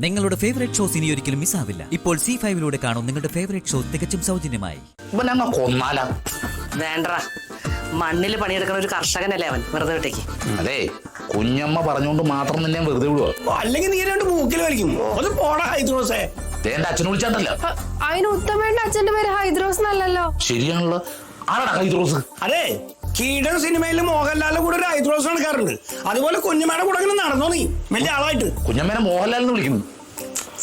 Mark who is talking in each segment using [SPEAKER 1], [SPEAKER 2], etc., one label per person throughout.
[SPEAKER 1] നിങ്ങളുടെ favourite shows ഇനി ഒരിക്കലും മിസ്സാവില്ല. ഇപ്പോൾ C5 കാണും നിങ്ങളുടെ ഫേവറേറ്റ് ഷോ തികച്ചും സൗജന്യമായി.
[SPEAKER 2] വേണ്ട, മണ്ണിൽ പണിയെടുക്കുന്ന ഒരു കർഷകനല്ലേ അവൻ, വെറുതെ വിട്ടേക്ക്.
[SPEAKER 3] അതെ, കുഞ്ഞമ്മ പറഞ്ഞുകൊണ്ട് മാത്രം നിന്നെ വെറുതെ വിടുവോ?
[SPEAKER 4] അല്ലെങ്കിൽ നീ രണ്ട് മൂക്കിൽ വലിക്കും. അത് പോടാ ഹൈദ്രോസേ.
[SPEAKER 3] എന്റെ അച്ഛനെ വിളിച്ചാണ്ടല്ലോ.
[SPEAKER 5] അതിന് ഉത്തമേന്റെ അച്ഛന്റെ പേര് ഹൈദ്രോസ് എന്നല്ലല്ലോ.
[SPEAKER 3] ശരിയാണല്ലോ. ആരാടാ ഹൈദ്രോസ്?
[SPEAKER 4] അതെ, കീടൻ സിനിമയിൽ മോഹൻലാലിന്റെ കൂടെ ഒരു ഹൈദ്രോസ് നടക്കാറുണ്ട്. അതുപോലെ കുഞ്ഞമ്മയുടെ കൂടെ ഇങ്ങനെ നടന്നോ നീ വലിയ ആളായിട്ട്?
[SPEAKER 3] കുഞ്ഞമ്മേനെ മോഹൻലാൽ എന്ന് വിളിക്കുന്നു.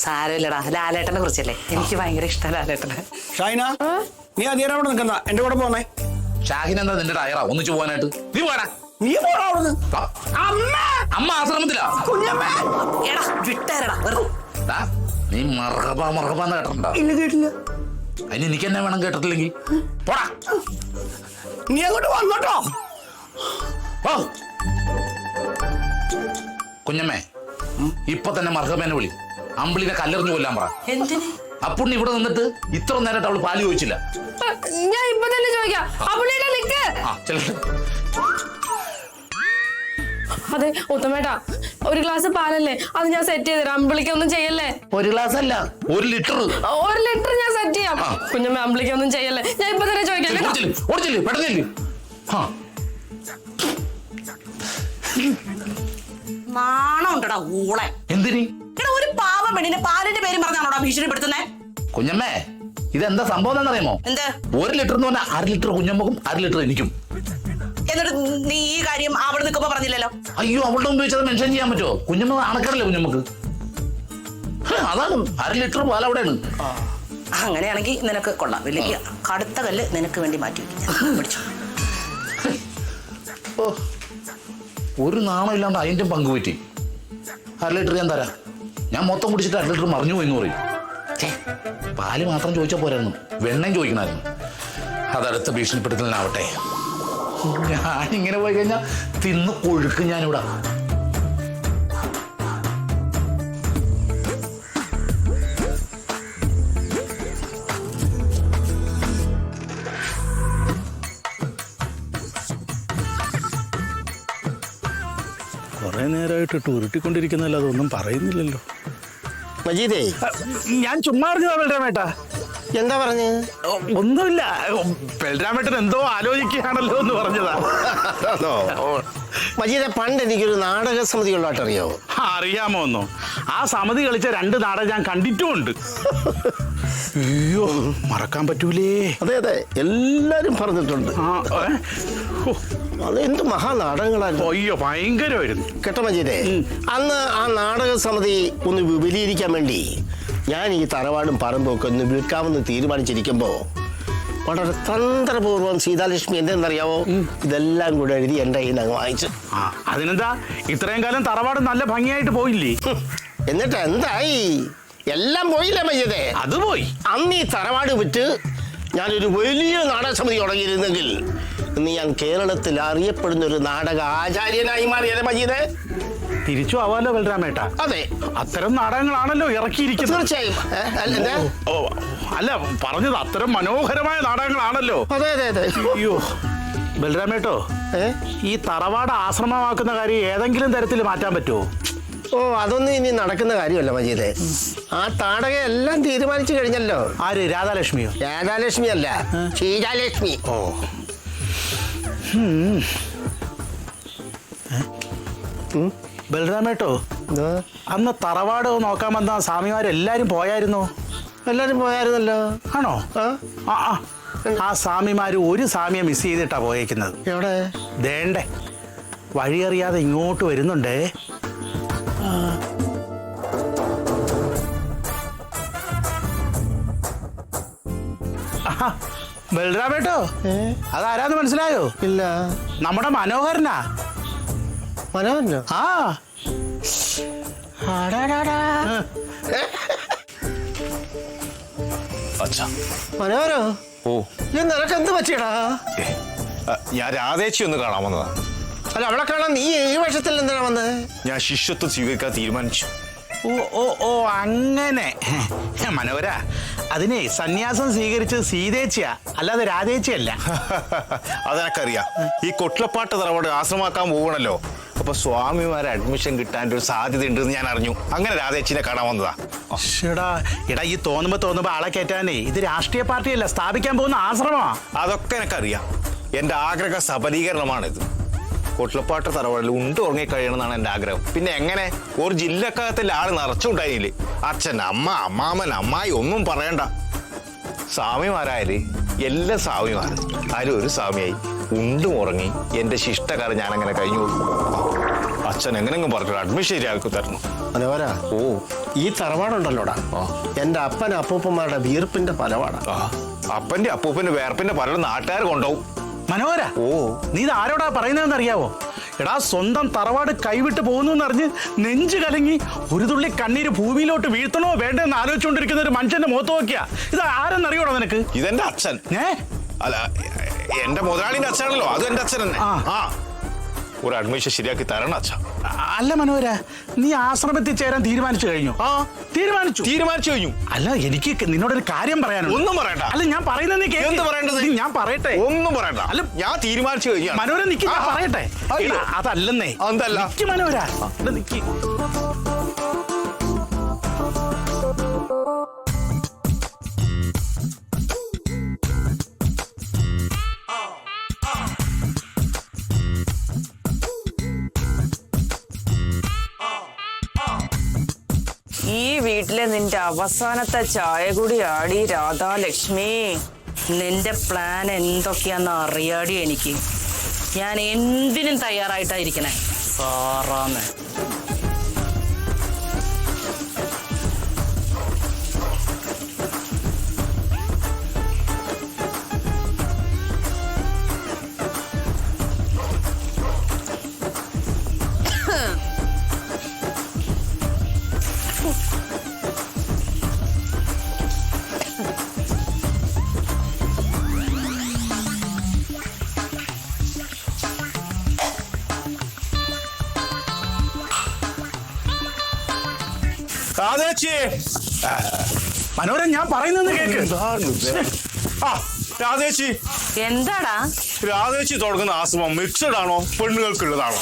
[SPEAKER 2] സാരമില്ലടാ, ലാലേട്ടനെ കുറിച്ചല്ലേ, എനിക്ക് ഭയങ്കര ഇഷ്ടം ലാലേട്ടനെ.
[SPEAKER 4] ഷൈന, നീ അധികം അവിടെ നിൽക്കണ്ട, എന്റെ കൂടെ പോന്നേ.
[SPEAKER 3] ഷാഹിൻ എന്താ നിന്റെ ടയറാ ഒന്നിച്ചു പോകാനായിട്ട്? നീ പോടാ.
[SPEAKER 4] നീ പോടാ അവിടുന്ന്.
[SPEAKER 3] അമ്മ ആശ്രമത്തിലാ.
[SPEAKER 4] കുഞ്ഞമ്മ
[SPEAKER 2] എടാ വിട്ടേരടാ വെറുതെ.
[SPEAKER 3] നീ മറകപ്പാന്ന് കേട്ടിട്ടുണ്ടോ?
[SPEAKER 4] ഇല്ല, കേട്ടില്ല.
[SPEAKER 3] അതിന് എനിക്ക് എന്നെ വേണം കേട്ടിട്ടില്ലെങ്കിൽ പോടാ.
[SPEAKER 4] നീ അങ്ങോട്ട് വന്നോട്ടോ.
[SPEAKER 3] ഓ കുഞ്ഞമ്മേ, ഇപ്പൊ തന്നെ മർഹബേനെ വിളി. അമ്പിളിനെ കല്ലെറിഞ്ഞു കൊല്ലാൻ പറ.
[SPEAKER 2] എന്തിന്?
[SPEAKER 3] അപ്പുണ്ണി ഇവിടെ നിന്നിട്ട് ഇത്ര നേരമായിട്ട് അവള് പാല് ചോദിച്ചില്ല.
[SPEAKER 5] ഞാൻ ഇപ്പൊ തന്നെ ചോദിക്കാം. അതെ ഉത്തമേട്ടാ, ഒരു ഗ്ലാസ് പാലല്ലേ, അത് ഞാൻ സെറ്റ് ചെയ്തരാം. അമ്പിളിക്കൊന്നും ചെയ്യല്ലേ.
[SPEAKER 3] ഒരു ഗ്ലാസ് അല്ല, 1 ലിറ്റർ.
[SPEAKER 5] 1 ലിറ്റർ ഞാൻ സെറ്റ് ചെയ്യാം. കുഞ്ഞമ്മ അമ്പിളിക്കൊന്നും ചെയ്യല്ലേ, ഞാൻ ഇപ്പൊ തന്നെ ചോദിക്കാം.
[SPEAKER 3] പെട്ടെന്നില്ലേ.
[SPEAKER 2] നാണം ഉണ്ടടാ ഊളെ.
[SPEAKER 3] എന്തിനി?
[SPEAKER 2] എടാ, ഒരു പാവ പെണ്ണിനെ പാലിന്റെ പേരും പറഞ്ഞാണോടാ ഭീഷണിപ്പെടുത്തുന്നേ?
[SPEAKER 3] കുഞ്ഞമ്മേ, ഇതെന്താ സംഭവം എന്നറിയാമോ?
[SPEAKER 2] എന്ത്?
[SPEAKER 3] 1 ലിറ്റർ എന്ന് പറഞ്ഞാൽ 1/2 ലിറ്റർ കുഞ്ഞമ്മക്കും 1/2 ലിറ്റർ എനിക്കും.
[SPEAKER 2] എന്നിട്ട് നീ ഈ കാര്യം അവിടെ നിൽക്കുമ്പോ പറഞ്ഞില്ലല്ലോ.
[SPEAKER 3] അയ്യോ, അവളുടെ മുമ്പ് വെച്ചത് മെൻഷൻ ചെയ്യാൻ പറ്റുമോ? കുഞ്ഞമ്മ അണക്കറല്ലേ കുഞ്ഞമ്മക്ക്. അതാണ് 1/2 ലിറ്റർ പാൽ അവിടെയാണ്.
[SPEAKER 2] അങ്ങനെയാണെങ്കിൽ നിനക്ക് കൊള്ളാം. വലിയ കടുത്ത കല്ല് നിനക്ക് വേണ്ടി മാറ്റി പിടിച്ചു.
[SPEAKER 3] ഒരു നാണം ഇല്ലാണ്ട് അതിന്റെ പങ്ക് പറ്റി. 1/2 ലിറ്റർ ഞാൻ തരാം. ഞാൻ മൊത്തം കുടിച്ചിട്ട് 1/2 ലിറ്റർ മറിഞ്ഞു പോയി എന്ന് പറയും. പാല് മാത്രം ചോദിച്ചാൽ പോരായിരുന്നു, വെണ്ണയും ചോദിക്കണമായിരുന്നു. അതടുത്ത ഭീഷണിപ്പെടുത്തലിനാവട്ടെ. ഞാനിങ്ങനെ പോയി കഴിഞ്ഞാൽ തിന്ന് കൊഴുക്കും ഞാനിവിടെ.
[SPEAKER 6] കുറെ നേരമായിട്ട് ഉരുട്ടിക്കൊണ്ടിരിക്കുന്നല്ലോ, അതൊന്നും പറയുന്നില്ലല്ലോ.
[SPEAKER 7] മജീദേ,
[SPEAKER 6] ഞാൻ ചുമ്മാ അറിഞ്ഞതാ ബൽരാമേട്ടാ.
[SPEAKER 7] എന്താ പറഞ്ഞ്?
[SPEAKER 6] ഒന്നുമില്ല, ബൽരാമേട്ടൻ എന്തോ ആലോചിക്കുകയാണല്ലോ എന്ന് പറഞ്ഞതാ.
[SPEAKER 7] മജീദെ, പണ്ട് എനിക്കൊരു നാടക സമിതി ഉള്ളതായിട്ട് അറിയാവോ?
[SPEAKER 6] അറിയാമോ ഒന്നോ? ആ സമിതി കളിച്ച 2 നാടകം ഞാൻ കണ്ടിട്ടുമുണ്ട്. അയ്യോ, മറക്കാൻ പറ്റൂലേ.
[SPEAKER 7] അതെ അതെ, എല്ലാരും പറഞ്ഞിട്ടുണ്ട്. അതെന്ത് മഹാനാടകങ്ങളായിരുന്നു.
[SPEAKER 6] അയ്യോ, ഭയങ്കരമായിരുന്നു
[SPEAKER 7] കേട്ടോ മജീദേ. അന്ന് ആ നാടക സമിതി ഒന്ന് വിപുലീകരിക്കാൻ വേണ്ടി ഞാൻ ഈ തറവാടും പറമ്പും ഒക്കെ ഒന്ന് വിൽക്കാമെന്ന് തീരുമാനിച്ചിരിക്കുമ്പോ വളരെ തന്ത്രപൂർവ്വം സീതാലക്ഷ്മി എന്തെന്നറിയാവോ, ഇതെല്ലാം കൂടെ എഴുതി എൻ്റെ കയ്യിൽ നിന്ന് വാങ്ങിച്ചു.
[SPEAKER 6] അതിനെന്താ, ഇത്രയും കാലം തറവാട് നല്ല ഭംഗിയായിട്ട് പോയില്ലേ?
[SPEAKER 7] എന്നിട്ട് എന്തായി? എല്ലാം പോയില്ലേ മയ്യതേ?
[SPEAKER 6] അത് പോയി.
[SPEAKER 7] അന്ന് ഈ തറവാട് വിറ്റ് ഞാനൊരു വലിയ നാടക സമിതി തുടങ്ങിയിരുന്നെങ്കിൽ ഇന്ന് ഞാൻ കേരളത്തിൽ അറിയപ്പെടുന്ന ഒരു നാടക ആചാര്യനായി മാറിയത് മജീദേ.
[SPEAKER 6] തിരിച്ചു ആവാലോ ബൽരാമേട്ടാ.
[SPEAKER 7] അതെ,
[SPEAKER 6] അത്തരം നാടകങ്ങളാണല്ലോ ഇറക്കിയിരിക്കുന്നത്.
[SPEAKER 7] തീർച്ചയായും.
[SPEAKER 6] അല്ല, പറഞ്ഞത് അത്തരം മനോഹരമായ നാടകങ്ങളാണല്ലോ.
[SPEAKER 7] അതെ അതെ അതെ.
[SPEAKER 6] അയ്യോ ബൽരാമേട്ടോ, ഈ തറവാട് ആശ്രമമാക്കുന്ന കാര്യം ഏതെങ്കിലും തരത്തിൽ മാറ്റാൻ പറ്റുമോ?
[SPEAKER 7] ഓ, അതൊന്നും ഇനി നടക്കുന്ന കാര്യമല്ല മജീദേ. ആ താടക എല്ലാം തീരുമാനിച്ചു കഴിഞ്ഞല്ലോ.
[SPEAKER 6] ആര്? രാധാലക്ഷ്മിയോ?
[SPEAKER 7] രാധാലക്ഷ്മി അല്ല, ശ്രീജാലക്ഷ്മി.
[SPEAKER 6] ഓ, ബൽരാമേട്ടോ, അന്ന് തറവാട് നോക്കാൻ വന്ന സ്വാമിമാരെല്ലാരും പോയായിരുന്നോ?
[SPEAKER 7] എല്ലാരും പോയായിരുന്നല്ലോ.
[SPEAKER 6] ആണോ? ആ സ്വാമിമാര് ഒരു സ്വാമിയെ മിസ് ചെയ്തിട്ടാ പോയേക്കുന്നത്.
[SPEAKER 7] എവിടെ?
[SPEAKER 6] ദേണ്ടേ, വഴിയറിയാതെ ഇങ്ങോട്ട് വരുന്നുണ്ടേ. ബൽരാമേട്ടോ, അതാരാന്ന് മനസ്സിലായോ?
[SPEAKER 7] ഇല്ല.
[SPEAKER 6] നമ്മുടെ മനോഹരനാ.
[SPEAKER 7] മനോഹരനോ?
[SPEAKER 6] ആ,
[SPEAKER 7] മനോഹരോ?
[SPEAKER 8] ഓ,
[SPEAKER 7] നിനക്ക് എന്ത് പറ്റിയടാ?
[SPEAKER 8] ഞാൻ രാധേച്ചി ഒന്ന് കാണാൻ വന്നതാ.
[SPEAKER 7] അല്ല, അവളെ കാണാൻ നീ ഈ വർഷത്തിൽ എന്തിനാ വന്നത്?
[SPEAKER 8] ഞാൻ ശിഷ്യത്വം സ്വീകരിക്കാൻ തീരുമാനിച്ചു.
[SPEAKER 6] ഓ ഓ ഓ, അങ്ങനെ. മനോഹര, അതിനെ സന്യാസം സ്വീകരിച്ചത് സീതേച്ചിയാ, അല്ലാതെ രാധേച്ചിയല്ല.
[SPEAKER 8] അതെനക്കറിയാം. ഈ കൊട്ടിലപ്പാട്ട് തറവാട് ആശ്രമാക്കാൻ പോകണല്ലോ. അപ്പൊ സ്വാമിമാരെ അഡ്മിഷൻ കിട്ടാൻ ഒരു സാധ്യത ഉണ്ടെന്ന് ഞാൻ അറിഞ്ഞു. അങ്ങനെ രാധേച്ചിനെ കാണാൻ വന്നതാ.
[SPEAKER 6] എടാ ഈ തോന്നുമ്പോ ആളെ കയറ്റാനേ ഇത് രാഷ്ട്രീയ പാർട്ടിയല്ല, സ്ഥാപിക്കാൻ പോകുന്ന ആശ്രമമാ.
[SPEAKER 8] അതൊക്കെ എനിക്കറിയാം. എന്റെ ആഗ്രഹ സബലീകരണമാണിത്. കൊട്ടിലപ്പാട്ട് തറവാടിൽ ഉറങ്ങി കഴിയണമെന്നാണ് എൻ്റെ ആഗ്രഹം. പിന്നെ എങ്ങനെ ഒരു ജില്ലക്കകത്തിലെ ആള് നിറച്ചുണ്ടായില്ലേ? അച്ഛൻ, അമ്മ, അമ്മാമൻ, അമ്മായി ഒന്നും പറയണ്ട. സ്വാമിമാരായാല് എല്ലാ സ്വാമിമാരും അതിലും ഒരു സ്വാമിയായി ഉറങ്ങി എൻ്റെ ശിഷ്ടകാലം ഞാൻ അങ്ങനെ കഴിഞ്ഞു കൊടുക്കും. അച്ഛൻ എങ്ങനെങ്കിലും പറഞ്ഞു അഡ്മിഷൻ ശരിയാക്കി തരണം.
[SPEAKER 7] മനോഹര,
[SPEAKER 8] ഓ
[SPEAKER 7] ഈ തറവാടുണ്ടല്ലോടാ, എന്റെ അപ്പൻ അപ്പൂപ്പന്മാരുടെ വീർപ്പിന്റെ ഫലമാണ്.
[SPEAKER 8] അപ്പന്റെ അപ്പൂപ്പന്റെ വേർപ്പിന്റെ പല നാട്ടുകാർ കൊണ്ടുപോകും.
[SPEAKER 6] മനോഹര, നീ ഇത് ആരോടാ പറയുന്നതെന്ന് അറിയാവോ? എടാ, സ്വന്തം തറവാട് കൈവിട്ട് പോകുന്നു എന്നറിഞ്ഞ് നെഞ്ചു കലങ്ങി ഒരു തുള്ളി കണ്ണീര് ഭൂമിയിലോട്ട് വീഴ്ത്തണോ വേണ്ടെന്ന് ആലോചിച്ചുകൊണ്ടിരിക്കുന്ന ഒരു മനുഷ്യന്റെ മുഖത്ത് നോക്കിയാ ഇത് ആരെന്നറിയോടാ നിനക്ക്?
[SPEAKER 8] ഇതെന്റെ അച്ഛൻ. അല്ല, എന്റെ മുതലാളിന്റെ അച്ഛനാണല്ലോ, അത് എന്റെ അച്ഛൻ തന്നെ. ഒരു അഡ്മിഷൻ ശരിയാക്കി തരണം അച്ഛാ.
[SPEAKER 6] അല്ല മനോഹര, നീ ആശ്രമത്തിൽ ചേരാൻ തീരുമാനിച്ചു കഴിഞ്ഞു? തീരുമാനിച്ചു കഴിഞ്ഞു. അല്ല, എനിക്ക് നിന്നോടൊരു കാര്യം പറയാനുണ്ട്.
[SPEAKER 8] ഒന്നും പറയണ്ട.
[SPEAKER 6] അല്ല, ഞാൻ പറയുന്നത് നീ
[SPEAKER 8] എന്ത് പറയേണ്ടത്?
[SPEAKER 6] ഞാൻ പറയട്ടെ.
[SPEAKER 8] ഒന്നും പറയണ്ട. അല്ല, ഞാൻ തീരുമാനിച്ചു കഴിഞ്ഞു.
[SPEAKER 6] മനോഹര നിക്ക്, ഞാൻ പറയട്ടെ. അതല്ലെന്നേ.
[SPEAKER 8] അതല്ല
[SPEAKER 6] മനോഹര, നിക്ക്.
[SPEAKER 2] ഈ വീട്ടിലെ നിന്റെ അവസാനത്തെ ചായ കൂടി ആടി രാധാലക്ഷ്മി. നിന്റെ പ്ലാൻ എന്തൊക്കെയാന്ന് അറിയാടി എനിക്ക്. ഞാൻ എന്തിനും തയ്യാറായിട്ടായിരിക്കണേ. സാറാന്ന്
[SPEAKER 6] മനോഹരൻ, ഞാൻ പറയുന്നത് കേക്ക്.
[SPEAKER 8] രാധേച്ചി,
[SPEAKER 2] എന്താടാ?
[SPEAKER 8] രാധേച്ചി തുടങ്ങുന്ന ആശ്രമം മിക്സഡ് ആണോ പെണ്ണുങ്ങൾക്കുള്ളതാണോ?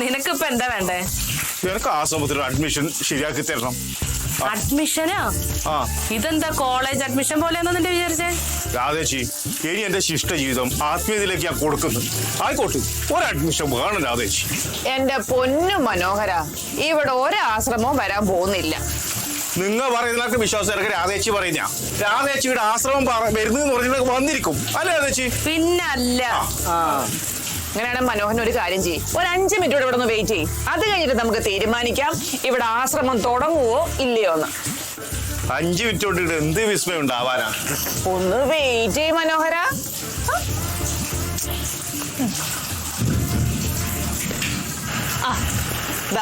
[SPEAKER 2] നിനക്കിപ്പോ എന്താ വേണ്ടേ?
[SPEAKER 8] എനിക്ക് ആശ്രമത്തിൽ അഡ്മിഷൻ ശരിയാക്കി തരണം.
[SPEAKER 2] അഡ്മിഷനാ? ഇതെന്താ കോളേജ് അഡ്മിഷൻ പോലെയാണോ നിന്റെ വിചാരിച്ചേ?
[SPEAKER 8] രാധേച്ചി, ഇനി എന്റെ ശിഷ്ട ജീവിതം ആത്മീയതയിലേക്ക് ഞാൻ കൊടുക്കുന്നു. ആയിക്കോട്ടെ, ഒരു അഡ്മിഷൻ വേണം രാധേച്ചി.
[SPEAKER 9] എന്റെ പൊന്നു മനോഹര, ഇവിടെ ഒരാശ്രമവും വരാൻ പോകുന്നില്ല.
[SPEAKER 8] നിങ്ങൾ പറയുന്നതിനൊക്കെ വിശ്വാസം എനിക്ക് രാധേച്ചി പറയുന്ന. രാധേച്ചിയുടെ ആശ്രമം വരുന്നതെന്ന് പറഞ്ഞാൽ വന്നിരിക്കും അല്ലേ രാധേച്ചി?
[SPEAKER 2] പിന്നല്ല.
[SPEAKER 9] അങ്ങനെയാണ് മനോഹരൻ ഒരു കാര്യം ചെയ്യും, ഒരു 5 മിനിറ്റ് ഇവിടെ ഒന്ന് വെയിറ്റ് ചെയ്യും. അത് കഴിഞ്ഞിട്ട് നമുക്ക് തീരുമാനിക്കാം ഇവിടെ ആശ്രമം തുടങ്ങുവോ ഇല്ലയോ എന്ന്.
[SPEAKER 8] 5 മിനിറ്റ് കൊണ്ട് എന്ത് വിസ്മയം ഉണ്ടാവാനാ?
[SPEAKER 9] ഒന്ന് വെയിറ്റ് ചെയ്യും മനോഹര.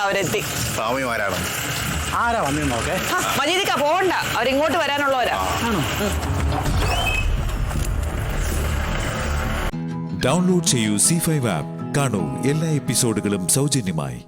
[SPEAKER 9] അവരെത്തി.
[SPEAKER 8] സ്വാമിമാരാണ്.
[SPEAKER 6] ആരാ വന്നു നോക്കേ?
[SPEAKER 9] മജീദിക്ക പോകണ്ട, അവരിങ്ങോട്ട് വരാനുള്ളവരാ.
[SPEAKER 10] ഡൗൺലോഡ് ചെയ്യൂ C5 ആപ്പ്. കാണൂ എല്ലാ എപ്പിസോഡുകളും സൗജന്യമായി.